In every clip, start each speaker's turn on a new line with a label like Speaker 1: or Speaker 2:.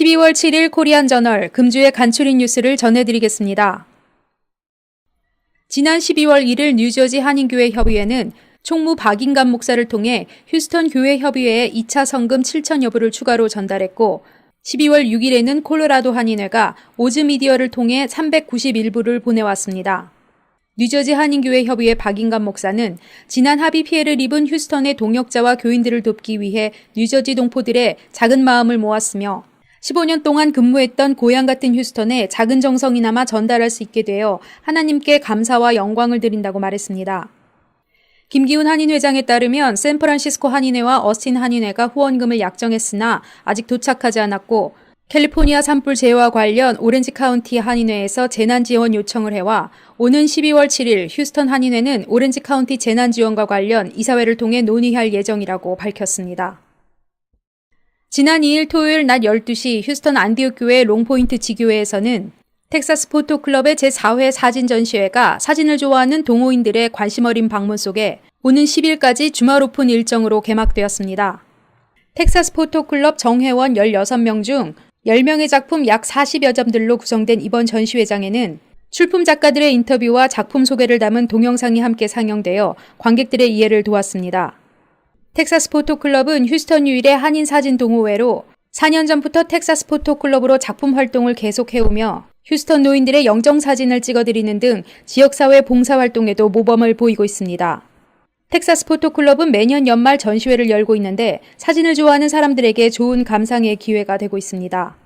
Speaker 1: 12월 7일 코리안저널 금주의 간추린 뉴스를 전해드리겠습니다. 지난 12월 1일 뉴저지 한인교회 협의회는 총무 박인감 목사를 통해 휴스턴 교회 협의회에 2차 성금 7천 여부를 추가로 전달했고 12월 6일에는 콜로라도 한인회가 오즈미디어를 통해 391부를 보내왔습니다. 뉴저지 한인교회 협의회 박인감 목사는 지난 합의 피해를 입은 휴스턴의 동역자와 교인들을 돕기 위해 뉴저지 동포들의 작은 마음을 모았으며 15년 동안 근무했던 고향 같은 휴스턴에 작은 정성이나마 전달할 수 있게 되어 하나님께 감사와 영광을 드린다고 말했습니다. 김기훈 한인회장에 따르면 샌프란시스코 한인회와 어스틴 한인회가 후원금을 약정했으나 아직 도착하지 않았고 캘리포니아 산불 재해와 관련 오렌지 카운티 한인회에서 재난지원 요청을 해와 오는 12월 7일 휴스턴 한인회는 오렌지 카운티 재난지원과 관련 이사회를 통해 논의할 예정이라고 밝혔습니다. 지난 2일 토요일 낮 12시 휴스턴 안디옥 교회 롱포인트 지교회에서는 텍사스 포토클럽의 제4회 사진 전시회가 사진을 좋아하는 동호인들의 관심 어린 방문 속에 오는 10일까지 주말 오픈 일정으로 개막되었습니다. 텍사스 포토클럽 정회원 16명 중 10명의 작품 약 40여 점들로 구성된 이번 전시회장에는 출품 작가들의 인터뷰와 작품 소개를 담은 동영상이 함께 상영되어 관객들의 이해를 도왔습니다. 텍사스 포토클럽은 휴스턴 유일의 한인 사진 동호회로 4년 전부터 텍사스 포토클럽으로 작품 활동을 계속해오며 휴스턴 노인들의 영정사진을 찍어드리는 등 지역사회 봉사활동에도 모범을 보이고 있습니다. 텍사스 포토클럽은 매년 연말 전시회를 열고 있는데 사진을 좋아하는 사람들에게 좋은 감상의 기회가 되고 있습니다.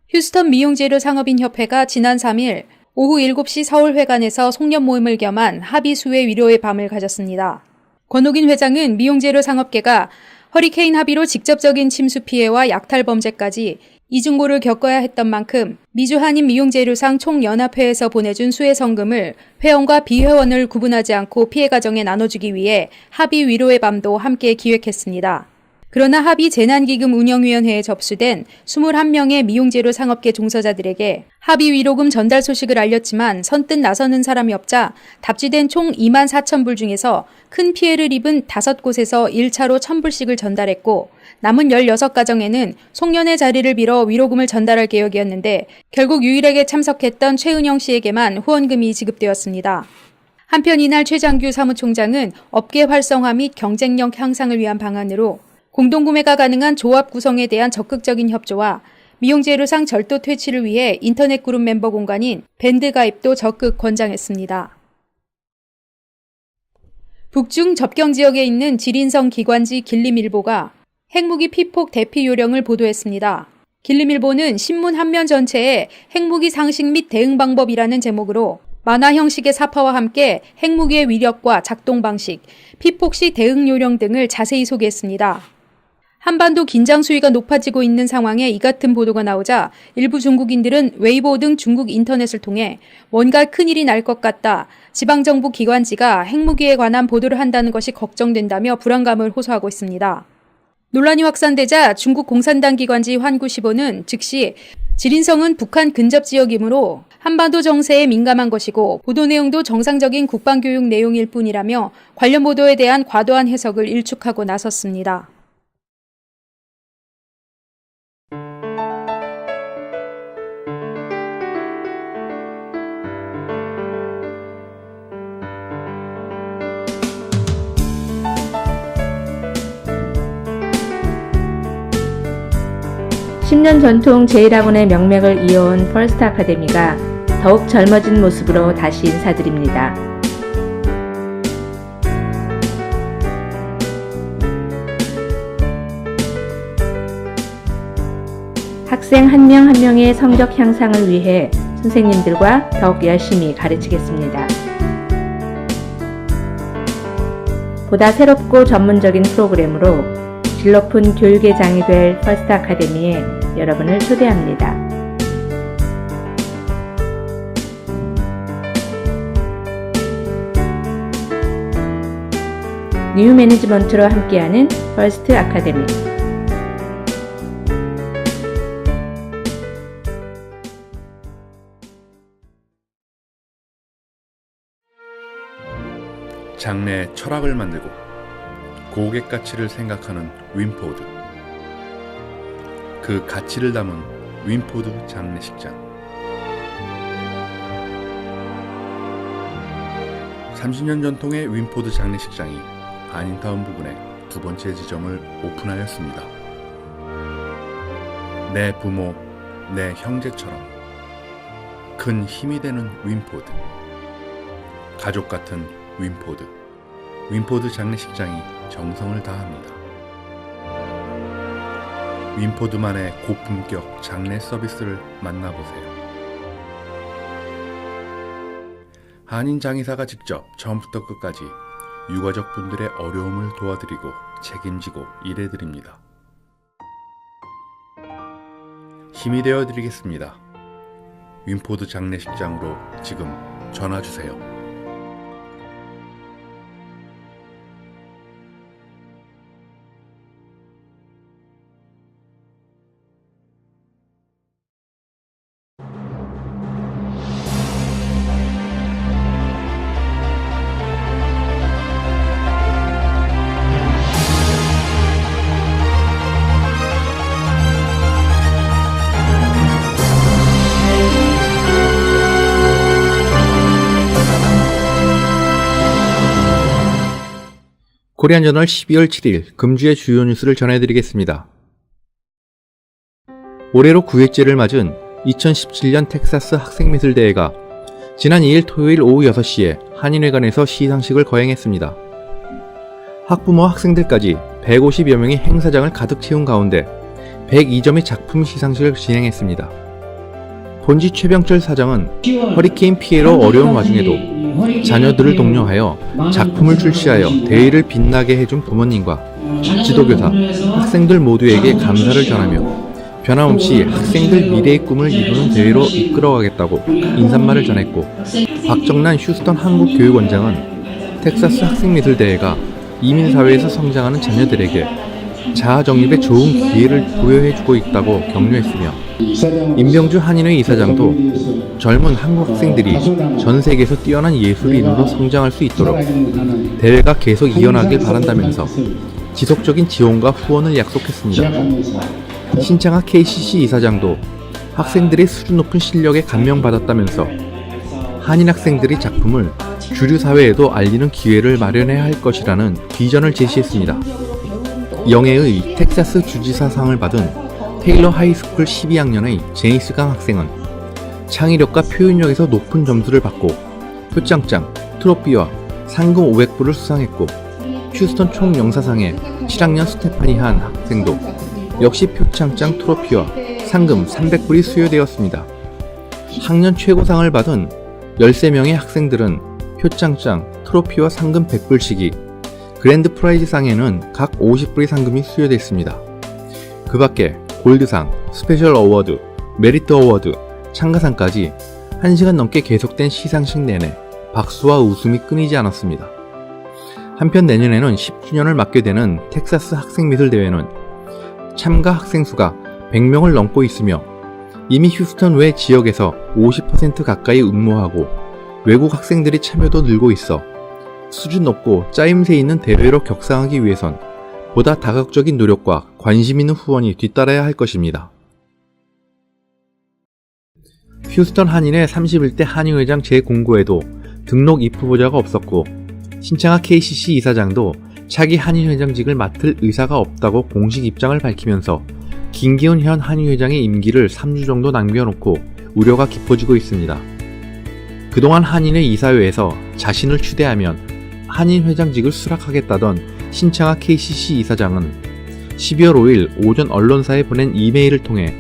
Speaker 1: 휴스턴 미용재료 상업인협회가 지난 3일 오후 7시 서울회관에서 송년 모임을 겸한 합의수의 위로의 밤을 가졌습니다. 권옥인 회장은 미용재료 상업계가 허리케인 하비로 직접적인 침수 피해와 약탈 범죄까지 이중고를 겪어야 했던 만큼 미주한인 미용재료상 총연합회에서 보내준 수혜 성금을 회원과 비회원을 구분하지 않고 피해 가정에 나눠주기 위해 합의 위로의 밤도 함께 기획했습니다. 그러나 합의 재난기금 운영위원회에 접수된 21명의 미용재료 상업계 종사자들에게 합의 위로금 전달 소식을 알렸지만 선뜻 나서는 사람이 없자 답지된 총 24,000불 중에서 큰 피해를 입은 5곳에서 1차로 1,000불씩을 전달했고 남은 16가정에는 송년회 자리를 빌어 위로금을 전달할 계획이었는데 결국 유일하게 참석했던 최은영 씨에게만 후원금이 지급되었습니다. 한편 이날 최장규 사무총장은 업계 활성화 및 경쟁력 향상을 위한 방안으로 공동구매가 가능한 조합 구성에 대한 적극적인 협조와 미용재료상 절도 퇴치를 위해 인터넷 그룹 멤버 공간인 밴드 가입도 적극 권장했습니다. 북중 접경 지역에 있는 지린성 기관지 길림일보가 핵무기 피폭 대피 요령을 보도했습니다. 길림일보는 신문 한 면 전체에 핵무기 상식 및 대응 방법이라는 제목으로 만화 형식의 사파와 함께 핵무기의 위력과 작동 방식, 피폭 시 대응 요령 등을 자세히 소개했습니다. 한반도 긴장 수위가 높아지고 있는 상황에 이 같은 보도가 나오자 일부 중국인들은 웨이보 등 중국 인터넷을 통해 뭔가 큰일이 날 것 같다, 지방정부 기관지가 핵무기에 관한 보도를 한다는 것이 걱정된다며 불안감을 호소하고 있습니다. 논란이 확산되자 중국 공산당 기관지 환구시보는 즉시 지린성은 북한 근접 지역이므로 한반도 정세에 민감한 것이고 보도 내용도 정상적인 국방교육 내용일 뿐이라며 관련 보도에 대한 과도한 해석을 일축하고 나섰습니다.
Speaker 2: (10년) 전통 제1학원의 명맥을 이어온 퍼스트 아카데미가 더욱 젊어진 모습으로 다시 인사드립니다. 학생 한 명 한 명의 성적 향상을 위해 선생님들과 더욱 열심히 가르치겠습니다. 보다 새롭고 전문적인 프로그램으로 질 높은 교육의 장이 될 퍼스트 아카데미에 여러분을 초대합니다. 뉴 매니지먼트로 함께하는 퍼스트 아카데미.
Speaker 3: 장래의 철학을 만들고 고객 가치를 생각하는 윈포드. 그 가치를 담은 윈포드 장례식장. 30년 전통의 윈포드 장례식장이 한인타운 부근에 두 번째 지점을 오픈하였습니다. 내 부모, 내 형제처럼 큰 힘이 되는 윈포드. 가족 같은 윈포드. 윈포드 장례식장이 정성을 다합니다. 윈포드만의 고품격 장례 서비스를 만나보세요. 한인 장의사가 직접 처음부터 끝까지 유가족분들의 어려움을 도와드리고 책임지고 일해드립니다. 힘이 되어드리겠습니다. 윈포드 장례식장으로 지금 전화주세요.
Speaker 4: 코리안저널 12월 7일 금주의 주요 뉴스를 전해드리겠습니다. 올해로 9회째를 맞은 2017년 텍사스 학생미술대회가 지난 2일 토요일 오후 6시에 한인회관에서 시상식을 거행했습니다. 학부모와 학생들까지 150여 명이 행사장을 가득 채운 가운데 102점의 작품 시상식을 진행했습니다. 본지 최병철 사장은 허리케인 피해로 어려운 와중에도 자녀들을 독려하여 작품을 출시하여 대회를 빛나게 해준 부모님과 지도교사, 학생들 모두에게 감사를 전하며 변함없이 학생들 미래의 꿈을 이루는 대회로 이끌어가겠다고 인사말을 전했고, 박정란 휴스턴 한국교육원장은 텍사스 학생미술대회가 이민사회에서 성장하는 자녀들에게 자아정립에 좋은 기회를 부여해주고 있다고 격려했으며, 임병주 한인회 이사장도 젊은 한국 학생들이 전 세계에서 뛰어난 예술인으로 성장할 수 있도록 대회가 계속 이어나길 바란다면서 지속적인 지원과 후원을 약속했습니다. 신창하 KCC 이사장도 학생들의 수준 높은 실력에 감명받았다면서 한인 학생들의 작품을 주류 사회에도 알리는 기회를 마련해야 할 것이라는 비전을 제시했습니다. 영예의 텍사스 주지사상을 받은 테일러 하이스쿨 12학년의 제니스 강 학생은 창의력과 표현력에서 높은 점수를 받고 표창장, 트로피와 상금 500불을 수상했고, 휴스턴 총영사상의 7학년 스테파니 한 학생도 역시 표창장, 트로피와 상금 300불이 수여되었습니다. 학년 최고상을 받은 13명의 학생들은 표창장, 트로피와 상금 100불씩이, 그랜드 프라이즈 상에는 각 50불의 상금이 수여됐습니다. 그 밖에 골드상, 스페셜 어워드, 메리트 어워드, 참가상까지 1시간 넘게 계속된 시상식 내내 박수와 웃음이 끊이지 않았습니다. 한편 내년에는 10주년을 맞게 되는 텍사스 학생미술대회는 참가 학생 수가 100명을 넘고 있으며, 이미 휴스턴 외 지역에서 50% 가까이 응모하고 외국 학생들이 참여도 늘고 있어 수준 높고 짜임새 있는 대회로 격상하기 위해선 보다 다각적인 노력과 관심 있는 후원이 뒤따라야 할 것입니다. 휴스턴 한인회 31대 한인회장 제09회도 등록 입후보자가 없었고, 신창하 KCC 이사장도 차기 한인회장직을 맡을 의사가 없다고 공식 입장을 밝히면서 김기훈 현 한인회장의 임기를 3주 정도 남겨놓고 우려가 깊어지고 있습니다. 그동안 한인회 이사회에서 자신을 추대하면 한인회장직을 수락하겠다던 신창하 KCC 이사장은 12월 5일 오전 언론사에 보낸 이메일을 통해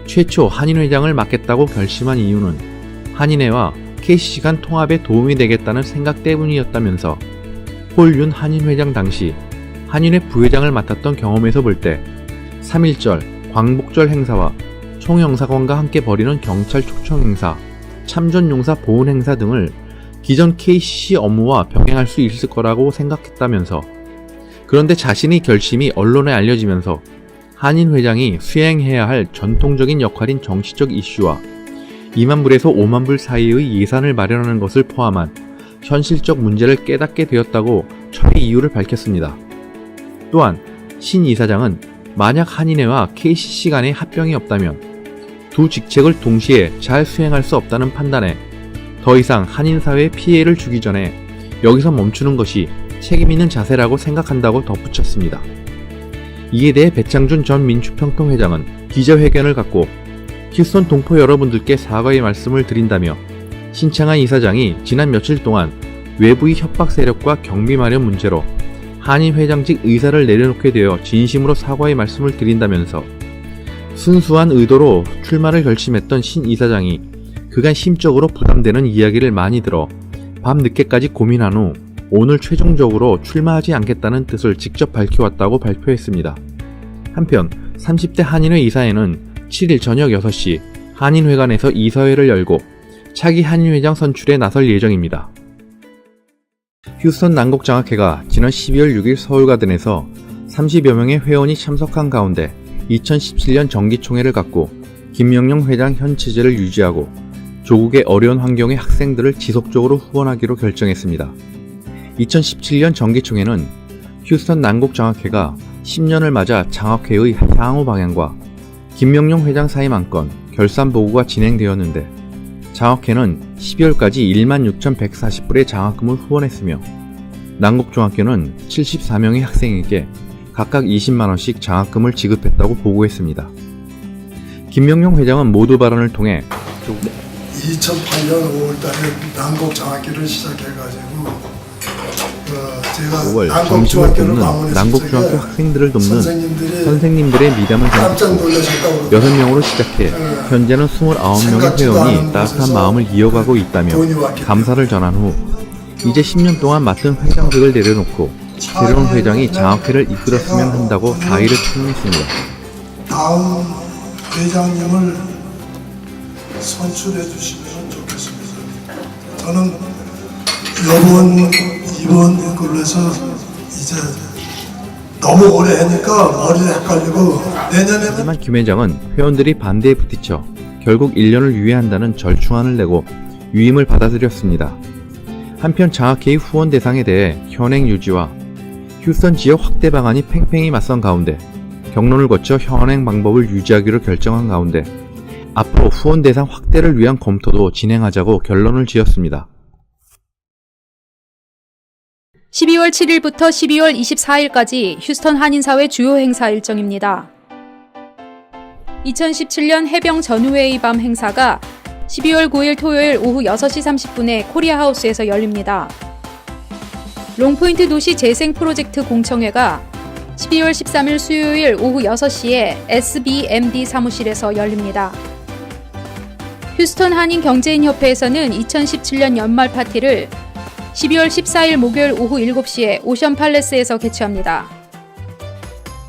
Speaker 4: 최초 한인회장을 맡겠다고 결심한 이유는 한인회와 KCC 간 통합에 도움이 되겠다는 생각 때문이었다면서, 홀윤 한인회장 당시 한인회 부회장을 맡았던 경험에서 볼 때 3.1절, 광복절 행사와 총영사관과 함께 벌이는 경찰 초청 행사, 참전용사 보훈 행사 등을 기존 KCC 업무와 병행할 수 있을 거라고 생각했다면서, 그런데 자신의 결심이 언론에 알려지면서 한인 회장이 수행해야 할 전통적인 역할인 정치적 이슈와 2만 불에서 5만 불 사이의 예산을 마련하는 것을 포함한 현실적 문제를 깨닫게 되었다고 처리 이유를 밝혔습니다. 또한 신 이사장은 만약 한인회와 KCC 간의 합병이 없다면 두 직책을 동시에 잘 수행할 수 없다는 판단에 더 이상 한인사회에 피해를 주기 전에 여기서 멈추는 것이 책임있는 자세라고 생각한다고 덧붙였습니다. 이에 대해 배창준 전 민주평통회장은 기자회견을 갖고 휴스턴 동포 여러분들께 사과의 말씀을 드린다며 신창한 이사장이 지난 며칠 동안 외부의 협박 세력과 경비 마련 문제로 한인 회장직 의사를 내려놓게 되어 진심으로 사과의 말씀을 드린다면서 순수한 의도로 출마를 결심했던 신 이사장이 그간 심적으로 부담되는 이야기를 많이 들어 밤 늦게까지 고민한 후 오늘 최종적으로 출마하지 않겠다는 뜻을 직접 밝혀왔다고 발표했습니다. 한편 30대 한인회 이사회는 7일 저녁 6시 한인회관에서 이사회를 열고 차기 한인회장 선출에 나설 예정입니다. 휴스턴 난곡장학회가 지난 12월 6일 서울가든에서 30여 명의 회원이 참석한 가운데 2017년 정기총회를 갖고 김명령 회장 현 체제를 유지하고 조국의 어려운 환경의 학생들을 지속적으로 후원하기로 결정했습니다. 2017년 정기총회는 휴스턴 난곡장학회가 10년을 맞아 장학회의 향후 방향과 김명령 회장 사임 안건 결산 보고가 진행되었는데 장학회는 12월까지 16,140불의 장학금을 후원했으며 난곡중학교는 74명의 학생에게 각각 20만원씩 장학금을 지급했다고 보고했습니다. 김명령 회장은 모두 발언을 통해
Speaker 5: 2008년 5월달에 난곡장학교를 시작해가지고 제가
Speaker 4: 5월 점심을 돕는 난곡중학교 학생들을 돕는 선생님들의 미담을 전했고 6명으로 시작해 현재는 29명의 회원이 따뜻한 마음을 이어가고 있다며 감사를 전한 후 이제 10년 동안 맡은 회장직을 내려놓고 새로운 회장이 장학회를 이끌었으면 한다고 사의를 표명했습니다.
Speaker 5: 다음 회장님을 선출해 주시면 좋겠습니다. 저는 이번 걸로서 이제 너무 오래 하니까 머리를 헷갈리고 내년에는.
Speaker 4: 하지만 김 회장은 회원들이 반대에 부딪혀 결국 1년을 유예한다는 절충안을 내고 유임을 받아들였습니다. 한편 장학회의 후원 대상에 대해 현행 유지와 휴스턴 지역 확대 방안이 팽팽히 맞선 가운데 경론을 거쳐 현행 방법을 유지하기로 결정한 가운데 앞으로 후원 대상 확대를 위한 검토도 진행하자고 결론을 지었습니다.
Speaker 1: 12월 7일부터 12월 24일까지 휴스턴 한인사회 주요 행사 일정입니다. 2017년 해병 전우회의 밤 행사가 12월 9일 토요일 오후 6시 30분에 코리아하우스에서 열립니다. 롱포인트 도시 재생 프로젝트 공청회가 12월 13일 수요일 오후 6시에 SBMD 사무실에서 열립니다. 휴스턴 한인경제인협회에서는 2017년 연말 파티를 12월 14일 목요일 오후 7시에 오션팔레스에서 개최합니다.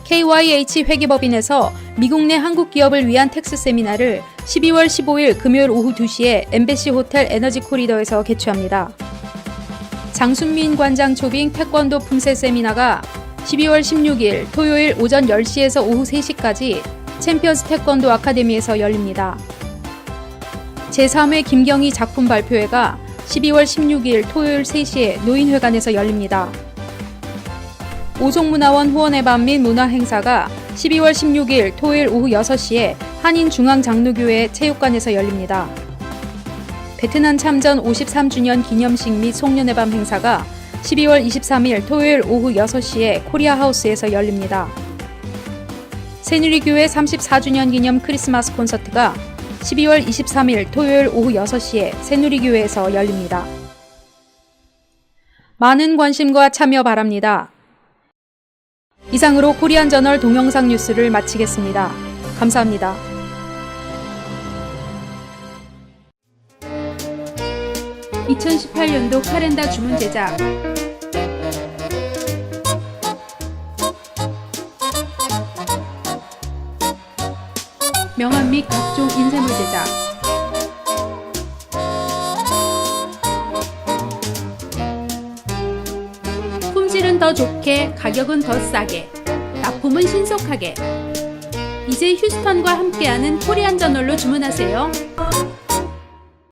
Speaker 1: KYH 회계법인에서 미국 내 한국 기업을 위한 텍스 세미나를 12월 15일 금요일 오후 2시에 엠베시 호텔 에너지 코리더에서 개최합니다. 장순민 관장 초빙 태권도 품새 세미나가 12월 16일 토요일 오전 10시에서 오후 3시까지 챔피언스 태권도 아카데미에서 열립니다. 제3회 김경희 작품 발표회가 12월 16일 토요일 3시에 노인회관에서 열립니다. 오송문화원 후원의 밤 및 문화행사가 12월 16일 토요일 오후 6시에 한인중앙장로교회 체육관에서 열립니다. 베트남 참전 53주년 기념식 및 송년의 밤 행사가 12월 23일 토요일 오후 6시에 코리아하우스에서 열립니다. 새누리교회 34주년 기념 크리스마스 콘서트가 12월 23일 토요일 오후 6시에 새누리교회에서 열립니다. 많은 관심과 참여 바랍니다. 이상으로 코리안저널 동영상 뉴스를 마치겠습니다. 감사합니다. (2018년도) 카렌다 주문 제작 명함 및 각종 인쇄물 제작 품질은 더 좋게 가격은 더 싸게 납품은 신속하게 이제 휴스턴과 함께하는 코리안저널로 주문하세요.